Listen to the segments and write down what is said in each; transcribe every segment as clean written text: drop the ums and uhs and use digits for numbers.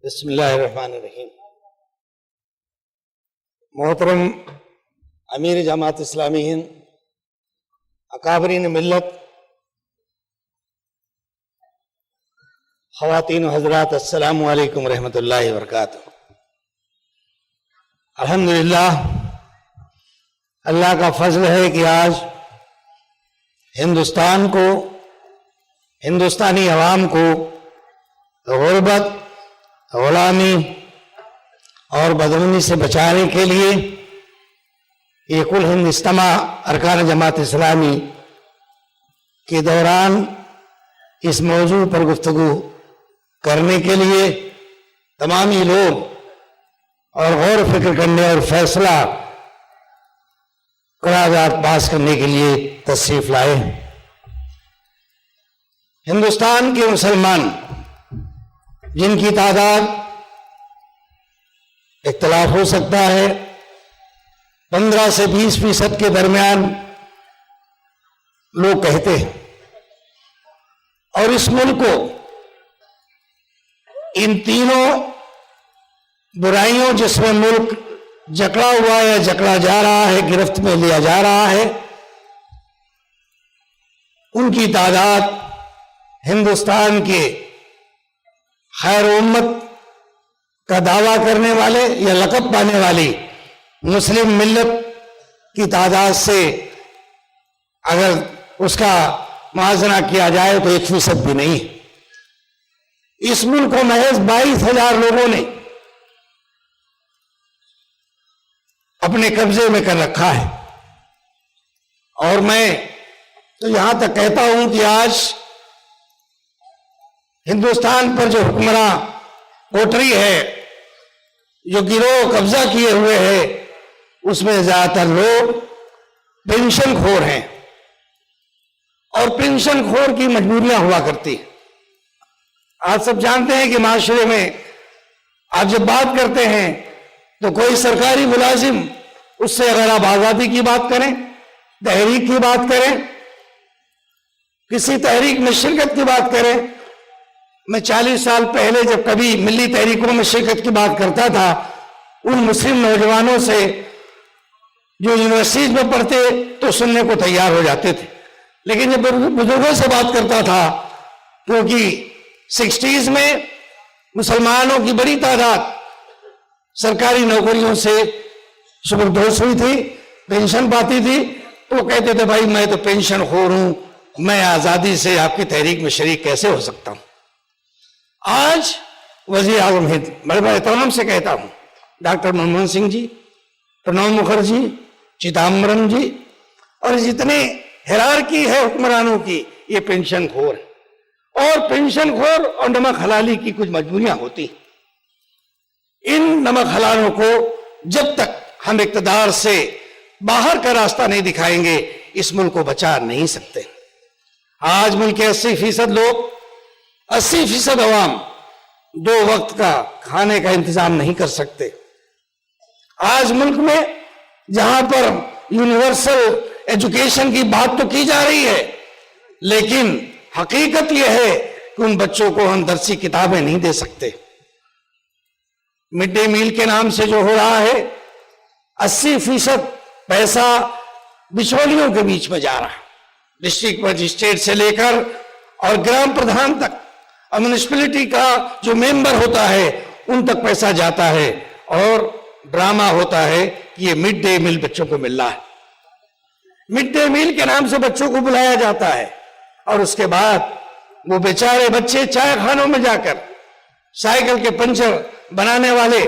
بسم اللہ الرحمن الرحیم۔ محترم امیر جماعت اسلامی ہند، اکابرین ملت، خواتین و حضرات، السلام علیکم ورحمۃ اللہ وبرکاتہ۔ الحمدللہ، اللہ کا فضل ہے کہ آج ہندوستان کو، ہندوستانی عوام کو غربت، غلامی اور بدامنی سے بچانے کے لیے یہ کل ہند اجتماع ارکان جماعت اسلامی کے دوران اس موضوع پر گفتگو کرنے کے لیے تمامی لوگ اور غور و فکر کرنے اور فیصلہ قرارداد پاس کرنے کے لیے تشریف لائے۔ ہندوستان کے مسلمان جن کی تعداد اختلاف ہو سکتا ہے 15 سے 20% کے درمیان لوگ کہتے ہیں، اور اس ملک کو ان تینوں برائیوں جس میں ملک جکڑا ہوا ہے، جکڑا جا رہا ہے، گرفت میں لیا جا رہا ہے، ان کی تعداد ہندوستان کے خیر امت کا دعویٰ کرنے والے یا لقب پانے والی مسلم ملت کی تعداد سے اگر اس کا موازنہ کیا جائے تو 1% بھی نہیں۔ اس ملک کو محض 22,000 لوگوں نے اپنے قبضے میں کر رکھا ہے، اور میں تو یہاں تک کہتا ہوں کہ آج ہندوستان پر جو حکمراں کوٹری ہے، جو گروہ قبضہ کیے ہوئے ہیں، اس میں زیادہ تر لوگ پینشن خور ہیں، اور پینشن خور کی مجبوریاں ہوا کرتی ہیں۔ آپ سب جانتے ہیں کہ معاشرے میں آپ جب بات کرتے ہیں تو کوئی سرکاری ملازم، اس سے اگر آپ آزادی کی بات کریں، تحریک کی بات کریں، کسی تحریک میں شرکت کی بات کریں، میں 40 سال پہلے جب کبھی ملی تحریکوں میں شرکت کی بات کرتا تھا، ان مسلم نوجوانوں سے جو یونیورسٹیز میں پڑھتے تو سننے کو تیار ہو جاتے تھے، لیکن جب بزرگوں سے بات کرتا تھا، کیونکہ 60s میں مسلمانوں کی بڑی تعداد سرکاری نوکریوں سے سبکدوش ہوئی تھی، پینشن پاتی تھی، تو وہ کہتے تھے بھائی میں تو پینشن خور ہوں، میں آزادی سے آپ کی تحریک میں شریک کیسے ہو سکتا ہوں۔ آج وزیر اعظم ہند، بڑے بڑے احترام سے کہتا ہوں، ڈاکٹر منموہن سنگھ جی، پرنب مکھرجی، چدمبرم جی، اور جتنے ہیرارکی ہے حکمرانوں کی، یہ پینشن خور ہیں، اور پینشن خور اور نمک حلالی کی کچھ مجبوریاں ہوتی ہیں۔ ان نمک حلالوں کو جب تک ہم اقتدار سے باہر کا راستہ نہیں دکھائیں گے، اس ملک کو بچا نہیں سکتے۔ آج ملک کے 80% لوگ، 80% عوام 2 وقت کا کھانے کا انتظام نہیں کر سکتے۔ آج ملک میں جہاں پر یونیورسل ایجوکیشن کی بات تو کی جا رہی ہے، لیکن حقیقت یہ ہے کہ ان بچوں کو ہم درسی کتابیں نہیں دے سکتے۔ مڈ ڈے میل کے نام سے جو ہو رہا ہے، 80% پیسہ بچولیوں کے بیچ میں جا رہا ہے، ڈسٹرکٹ مجسٹریٹ سے لے کر اور گرام پردھان تک، اور میونسپلٹی کا جو ممبر ہوتا ہے ان تک پیسہ جاتا ہے، اور ڈرامہ ہوتا ہے کہ یہ مڈ ڈے میل بچوں کو مل رہا ہے۔ مڈ ڈے میل کے نام سے بچوں کو بلایا جاتا ہے، اور اس کے بعد وہ بیچارے بچے چائے خانوں میں جا کر سائیکل کے پنچر بنانے والے،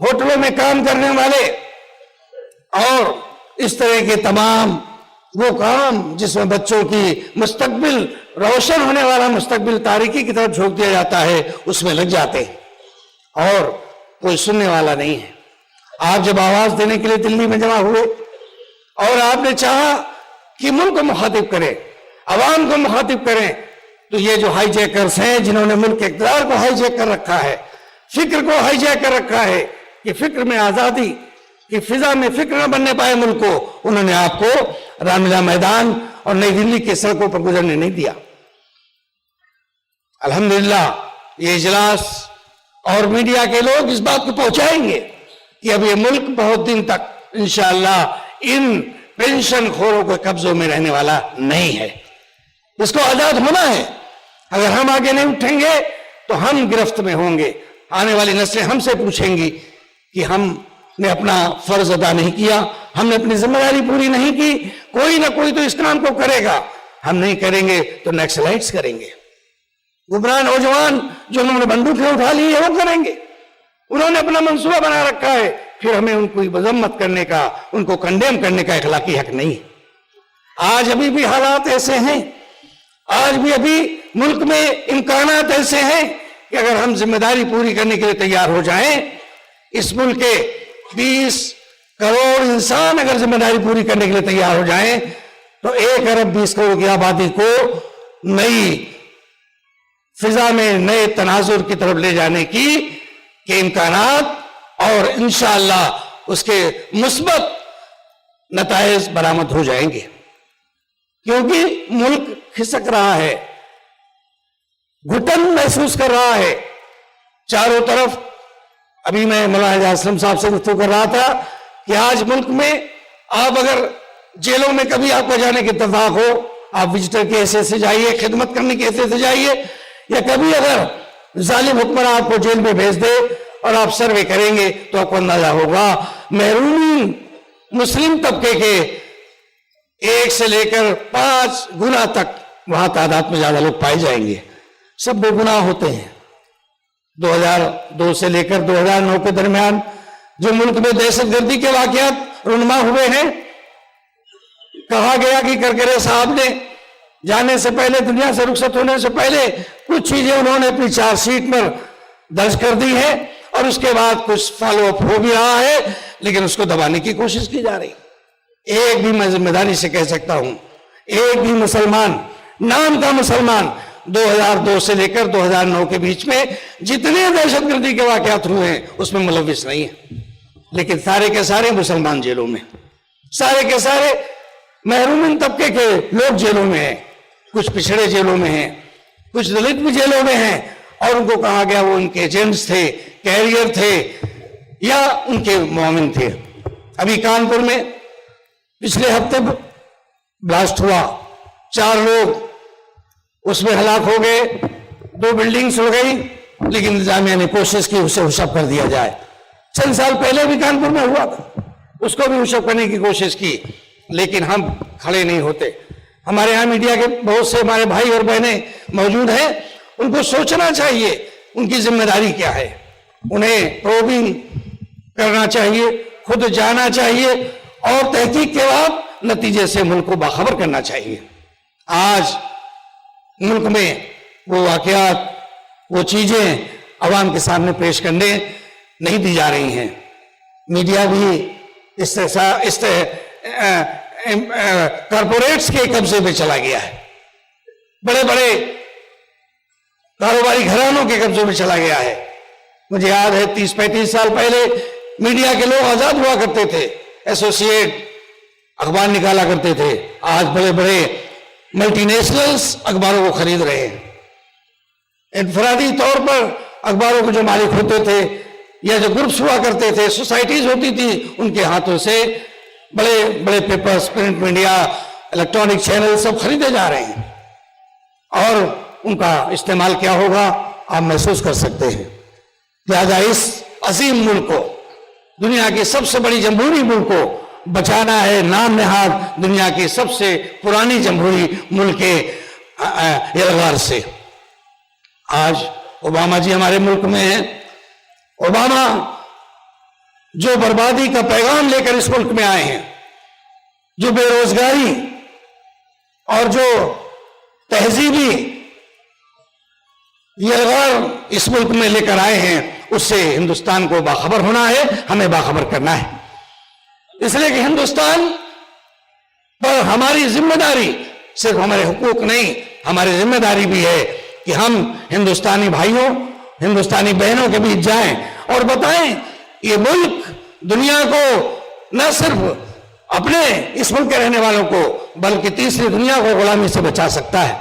ہوٹلوں میں کام کرنے والے، اور اس طرح کے تمام وہ کام جس میں بچوں کی مستقبل، روشن ہونے والا مستقبل تاریکی کی طرف جھونک دیا جاتا ہے، اس میں لگ جاتے ہیں، اور کوئی سننے والا نہیں ہے۔ آپ جب آواز دینے کے لیے دلی میں جمع ہوئے اور آپ نے چاہا کہ ملک کو مخاطب کریں، عوام کو مخاطب کریں، تو یہ جو ہائی جیکرز ہیں جنہوں نے ملک کے اقتدار کو ہائی جیک کر رکھا ہے، فکر کو ہائی جیک کر رکھا ہے، کہ فکر میں آزادی کہ فضا میں فکر نہ بننے پائے ملک کو، انہوں نے آپ کو رام لیلا میدان اور نئی دلی کے سڑکوں پر گزرنے نہیں دیا۔ الحمدللہ یہ اجلاس اور میڈیا کے لوگ اس بات کو پہنچائیں گے کہ اب یہ ملک بہت دن تک انشاءاللہ ان پینشن خوروں کے قبضوں میں رہنے والا نہیں ہے. اس کو آزاد ہونا ہے. اگر ہم آگے نہیں اٹھیں گے تو ہم گرفت میں ہوں گے. آنے والی نسلیں ہم سے پوچھیں گی کہ ہم نے اپنا فرض ادا نہیں کیا, ہم نے اپنی ذمہ داری پوری نہیں کی. کوئی نہ کوئی تو اس کام کو کرے گا, ہم نہیں کریں گے تو نیکسلائٹس کریں گے. گمراہ نوجوان جو انہوں نے بندوقیں اٹھا لی ہے وہ کریں گے. انہوں نے اپنا منصوبہ بنا رکھا ہے, پھر ہمیں ان کو مذمت کرنے کا, ان کو کنڈیم کرنے کا اخلاقی حق نہیں ہے. آج ابھی بھی حالات ایسے ہیں, آج بھی ابھی ملک میں امکانات ایسے ہیں کہ اگر ہم ذمہ داری پوری کرنے کے لیے تیار ہو جائیں, اس ملک کے 20 کروڑ انسان اگر ذمہ داری پوری کرنے کے لیے تیار ہو جائیں تو 1 ارب 20 کروڑ کی آبادی کو نئی فضا میں نئے تناظر کی طرف لے جانے کی کے امکانات اور انشاءاللہ اس کے مثبت نتائج برآمد ہو جائیں گے. کیونکہ ملک کھسک رہا ہے, گھٹن محسوس کر رہا ہے چاروں طرف. ابھی میں مولانا اسلم صاحب سے گفتگو کر رہا تھا کہ آج ملک میں آپ اگر جیلوں میں کبھی آپ کو جانے کی اتفاق ہو, آپ وزٹر کی حیثیت سے جائیے, خدمت کرنے کی حیثیت سے جائیے, یا کبھی اگر ظالم حکمراں آپ کو جیل میں بھیج دے اور آپ سروے کریں گے تو آپ کو اندازہ ہوگا محرومین مسلم طبقے کے 1 سے لے کر 5 گنا تک وہاں تعداد میں زیادہ لوگ پائے جائیں گے. سب بے گناہ ہوتے ہیں. 2002 سے لے کر 2009 کے درمیان جو ملک میں دہشت گردی کے واقعات رونما ہوئے ہیں, کہا گیا کہ کرکرے صاحب نے جانے سے پہلے, دنیا سے رخصت ہونے سے پہلے کچھ چیزیں انہوں نے اپنی چارج شیٹ پر درج کر دی ہے اور اس کے بعد کچھ فالو اپ ہو بھی رہا ہے, لیکن اس کو دبانے کی کوشش کی جا رہی. ایک بھی میں ذمہ داری سے کہہ سکتا ہوں, ایک بھی مسلمان, نام کا مسلمان 2002 سے لے کر 2009 کے بیچ میں جتنے دہشت گردی کے واقعات ہوئے ہیں اس میں ملوث نہیں ہے. لیکن سارے کے سارے مسلمان جیلوں میں, سارے کے سارے محرومین طبقے کے لوگ جیلوں میں ہیں, کچھ پچھڑے جیلوں میں ہیں, کچھ دلت بھی جیلوں میں ہیں, اور ان کو کہا گیا وہ ان کے ایجنٹس تھے, کیریئر تھے یا ان کے معاون تھے. ابھی کانپور میں پچھلے ہفتے بلاسٹ ہوا, 4 لوگ اس میں ہلاک ہو گئے, 2 بلڈنگز ہو گئی, لیکن انتظامیہ نے کوشش کی اسے ہوشب کر دیا جائے. چند سال پہلے بھی کانپور میں ہوا تھا, اس کو بھی ہوشب کرنے کی کوشش کی, لیکن ہم کھڑے نہیں ہوتے. ہمارے یہاں میڈیا کے بہت سے ہمارے بھائی اور بہنیں موجود ہیں, ان کو سوچنا چاہیے ان کی ذمہ داری کیا ہے, انہیں پروبنگ کرنا چاہیے, خود جانا چاہیے اور تحقیق کے بعد نتیجے سے ملک کو باخبر کرنا چاہیے. آج ملک میں وہ واقعات, وہ چیزیں عوام کے سامنے پیش کرنے نہیں دی جا رہی ہیں. میڈیا بھی کارپوریٹس کے قبضے میں چلا گیا ہے, بڑے بڑے کاروباری گھرانوں کے قبضے میں چلا گیا ہے. مجھے یاد ہے 30-35 سال پہلے میڈیا کے لوگ آزاد ہوا کرتے تھے, ایسوسیٹ اخبار نکالا کرتے تھے. آج بڑے بڑے ملٹی نیشنلز اخباروں کو خرید رہے ہیں. انفرادی طور پر اخباروں کے جو مالک ہوتے تھے یا جو گروپس ہوا کرتے تھے, سوسائٹیز ہوتی تھی, ان کے ہاتھوں سے بڑے بڑے papers, print media, electronic channel سب خریدے جا رہے ہیں, اور ان کا استعمال کیا ہوگا آپ محسوس کر سکتے ہیں. لہذا اس عظیم ملک کو, دنیا کی سب سے بڑی جمہوری ملک کو بچانا ہے, نام نہاد دنیا کی سب سے پرانی جمہوری ملک کے یلغار سے. آج اوباما جی ہمارے ملک میں ہیں. اوباما جو بربادی کا پیغام لے کر اس ملک میں آئے ہیں, جو بے روزگاری اور جو تہذیبی یلغار اس ملک میں لے کر آئے ہیں, اس سے ہندوستان کو باخبر ہونا ہے, ہمیں باخبر کرنا ہے. اس لیے کہ ہندوستان پر ہماری ذمہ داری صرف ہمارے حقوق نہیں, ہماری ذمہ داری بھی ہے کہ ہم ہندوستانی بھائیوں, ہندوستانی بہنوں کے بیچ جائیں اور بتائیں یہ ملک دنیا کو نہ صرف اپنے اس ملک کے رہنے والوں کو بلکہ تیسری دنیا کو غلامی سے بچا سکتا ہے.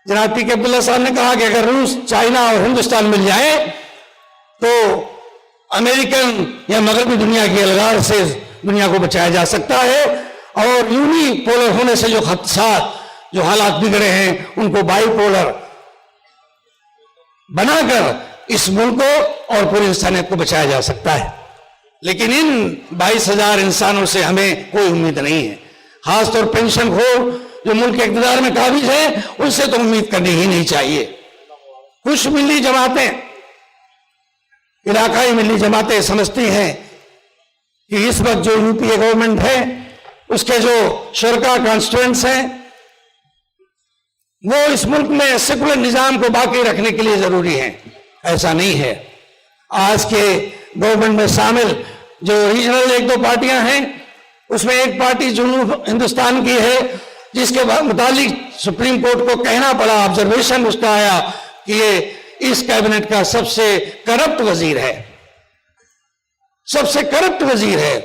جناب پی کے عبداللہ صاحب نے کہا کہ اگر روس, چائنا اور ہندوستان مل جائیں تو امریکن یا مغربی دنیا کی الغار سے دنیا کو بچایا جا سکتا ہے، اور یونی پولر ہونے سے جو خدشات، جو حالات بگڑے ہیں، ان کو بائی پولر بنا کر اس ملک کو اور پوری انسانیت کو بچایا جا سکتا ہے۔ لیکن ان 22,000 انسانوں سے ہمیں کوئی امید نہیں ہے، خاص طور پینشن خور جو ملک کے اقتدار میں قابض ہیں، ان سے تو امید کرنی ہی نہیں چاہیے۔ کچھ ملی جماعتیں، علاقائی ملی جماعتیں سمجھتی ہیں کہ اس وقت جو یو پی اے گورنمنٹ ہے، اس کے جو شرکا کانسٹیٹوئنٹس ہیں، وہ اس ملک میں سیکولر نظام کو باقی رکھنے کے لیے ضروری ہیں۔ ایسا نہیں ہے۔ آج کے گورنمنٹ میں شامل جو ریجنل 1-2 پارٹیاں ہیں، اس میں ایک پارٹی جنوب ہندوستان کی ہے، جس کے متعلق سپریم کورٹ کو کہنا پڑا، آبزرویشن اس کا آیا کہ یہ اس کیبنٹ کا سب سے کرپٹ وزیر ہے، سب سے کرپٹ وزیر ہے۔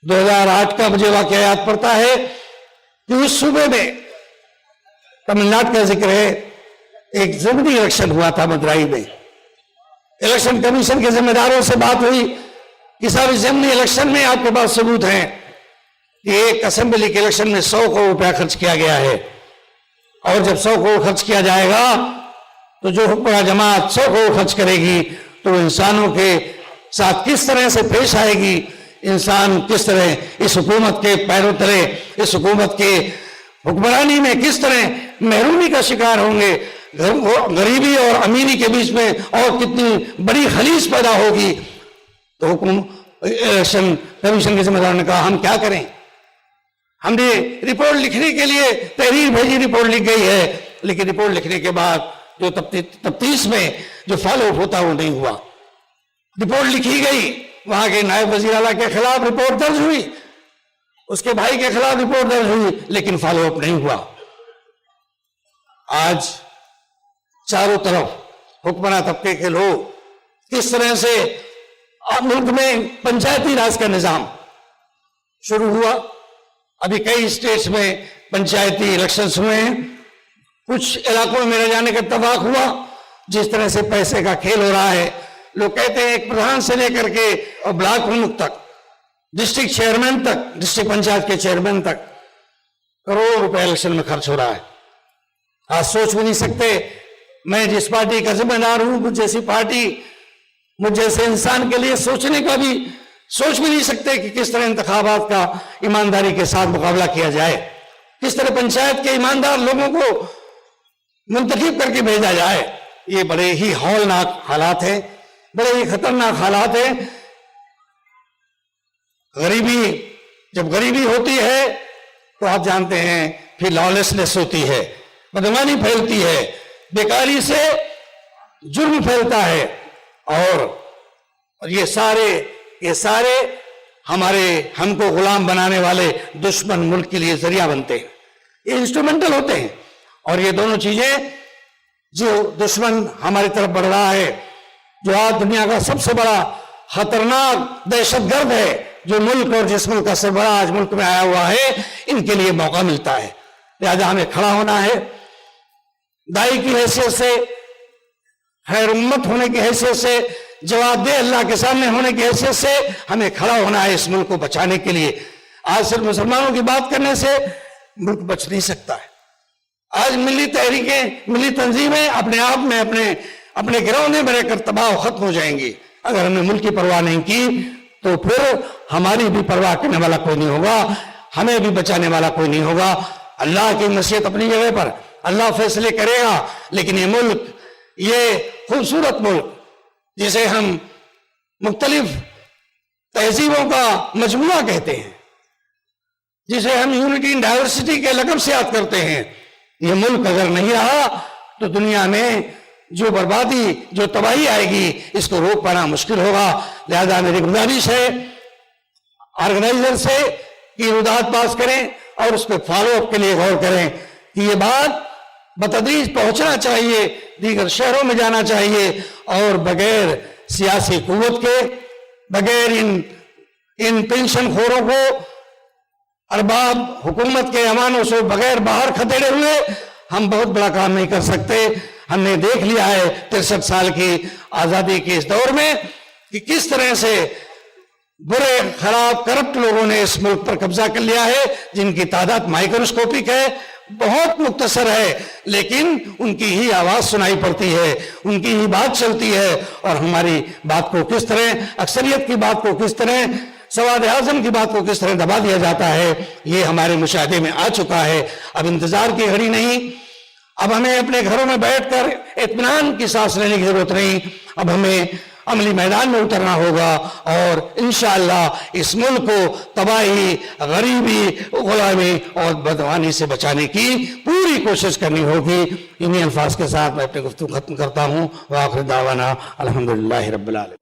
2008 کا مجھے واقعہ یاد پڑتا ہے کہ اس صوبے میں، تمل ناڈو کا ذکر ہے، ایک ضمنی الیکشن ہوا تھا مدرائی میں۔ الیکشن کمیشن کے ذمہ داروں سے بات ہوئی کہ صاحب ضمنی الیکشن میں آپ کے پاس ثبوت ہیں کہ ایک اسمبلی کے الیکشن میں 100 کروڑ روپیہ خرچ کیا گیا ہے، اور جب 100 کروڑ خرچ کیا جائے گا تو جو حکمراں جماعت 100 کروڑ خرچ کرے گی تو انسانوں کے ساتھ کس طرح سے پیش آئے گی، انسان کس طرح اس حکومت کے پیروں تلے، اس حکومت کے حکمرانی میں کس طرح محرومی کا شکار ہوں گے، غریبی اور امیری کے بیچ میں اور کتنی بڑی خلیج پیدا ہوگی۔ تو الیکشن کمیشن کے ذمہ داروں نے کہا ہم کیا کریں، ہم نے رپورٹ لکھنے کے لیے تحریر بھیجی، رپورٹ لکھ گئی ہے، لیکن رپورٹ لکھنے کے بعد جو تفتیش میں جو فالو اپ ہوتا وہ نہیں ہوا۔ رپورٹ لکھی گئی، وہاں کے نائب وزیر اعلیٰ کے خلاف رپورٹ درج ہوئی، اس کے بھائی کے خلاف رپورٹ درج ہوئی، لیکن فالو اپ نہیں ہوا۔ آج چاروں طرف حکمراں طبقے کے لوگ کس طرح سے ملک میں پنچایتی راج کا نظام شروع ہوا۔ ابھی کئی اسٹیٹس میں پنچایتی الیکشنز ہوئے ہیں، کچھ علاقوں میں میرے جانے کا اتفاق ہوا۔ جس طرح سے پیسے کا کھیل ہو رہا ہے، لوگ کہتے ہیں ایک پردھان سے لے کر کے اور بلاک پرمکھ تک، ڈسٹرکٹ چیئرمین تک، ڈسٹرکٹ پنچایت کے چیئرمین تک کروڑ روپے الیکشن میں خرچ ہو رہا ہے۔ آج سوچ بھی نہیں سکتے، میں جس پارٹی کا ذمہ دار ہوں، مجھ جیسی پارٹی، مجھ جیسے انسان کے لیے سوچنے کا بھی سوچ بھی نہیں سکتے کہ کس طرح انتخابات کا ایمانداری کے ساتھ مقابلہ کیا جائے، کس طرح پنچایت کے ایماندار لوگوں کو منتخب کر کے بھیجا جائے۔ یہ بڑے ہی ہولناک حالات ہیں، بڑے ہی خطرناک حالات ہیں۔ غریبی، جب غریبی ہوتی ہے تو آپ جانتے ہیں پھر لالیسنس ہوتی ہے، بدعنوانی پھیلتی ہے، بیکاری سے جرم پھیلتا ہے، اور یہ سارے ہم کو غلام بنانے والے دشمن ملک کے لیے ذریعہ بنتے ہیں، یہ انسٹرومنٹل ہوتے ہیں۔ اور یہ دونوں چیزیں، جو دشمن ہماری طرف بڑھ رہا ہے، جو آج دنیا کا سب سے بڑا خطرناک دہشت گرد ہے، جو ملک اور جس ملک کا سربراہ آج ملک میں آیا ہوا ہے، ان کے لیے موقع ملتا ہے۔ لہذا ہمیں کھڑا ہونا ہے، دائی کی حیثیت سے، خیر امت ہونے کی حیثیت سے، جواب دہ اللہ کے سامنے ہونے کی حیثیت سے ہمیں کھڑا ہونا ہے اس ملک کو بچانے کے لیے۔ آج صرف مسلمانوں کی بات کرنے سے ملک بچ نہیں سکتا ہے۔ آج ملی تحریکیں، ملی تنظیمیں اپنے آپ میں اپنے گروہ میں رہ کر تباہ و ختم ہو جائیں گی۔ اگر ہم نے ملک کی پرواہ نہیں کی تو پھر ہماری بھی پرواہ کرنے والا کوئی نہیں ہوگا، ہمیں بھی بچانے والا کوئی نہیں ہوگا۔ اللہ کی مشیت اپنی جگہ پر، اللہ فیصلے کرے گا، لیکن یہ ملک، یہ خوبصورت ملک جسے ہم مختلف تہذیبوں کا مجموعہ کہتے ہیں، جسے ہم یونٹی ان ڈائیورسٹی کے لقب سے یاد کرتے ہیں، یہ ملک اگر نہیں رہا تو دنیا میں جو بربادی، جو تباہی آئے گی، اس کو روک پانا مشکل ہوگا۔ لہذا میری گزارش ہے آرگنائزر سے کہ رودات پاس کریں اور اس پہ فالو اپ کے لیے غور کریں کہ یہ بات بتدریج پہنچنا چاہیے، دیگر شہروں میں جانا چاہیے، اور بغیر سیاسی قوت کے، بغیر ان پینشن خوروں کو، ارباب حکومت کے امانوں سے بغیر باہر کھدیڑے ہوئے ہم بہت بڑا کام نہیں کر سکتے۔ ہم نے دیکھ لیا ہے 63 سال کی آزادی کے اس دور میں کہ کس طرح سے برے خراب کرپٹ لوگوں نے اس ملک پر قبضہ کر لیا ہے، جن کی تعداد مائکروسکوپک ہے، بہت مختصر ہے، لیکن ان کی ہی آواز سنائی پڑتی ہے، ان کی ہی بات چلتی ہے، اور ہماری بات کو کس طرح، اکثریت کی بات کو کس طرح، سواد اعظم کی بات کو کس طرح دبا دیا جاتا ہے، یہ ہمارے مشاہدے میں آ چکا ہے۔ اب انتظار کی گھڑی نہیں، اب ہمیں اپنے گھروں میں بیٹھ کر اطمینان کی سانس لینے کی ضرورت نہیں، اب ہمیں عملی میدان میں اترنا ہوگا، اور انشاءاللہ اس ملک کو تباہی، غریبی، غلامی اور بدعنوانی سے بچانے کی پوری کوشش کرنی ہوگی۔ انہی الفاظ کے ساتھ میں اپنی گفتگو ختم کرتا ہوں۔ وآخر دعوانا الحمدللہ رب العالمین۔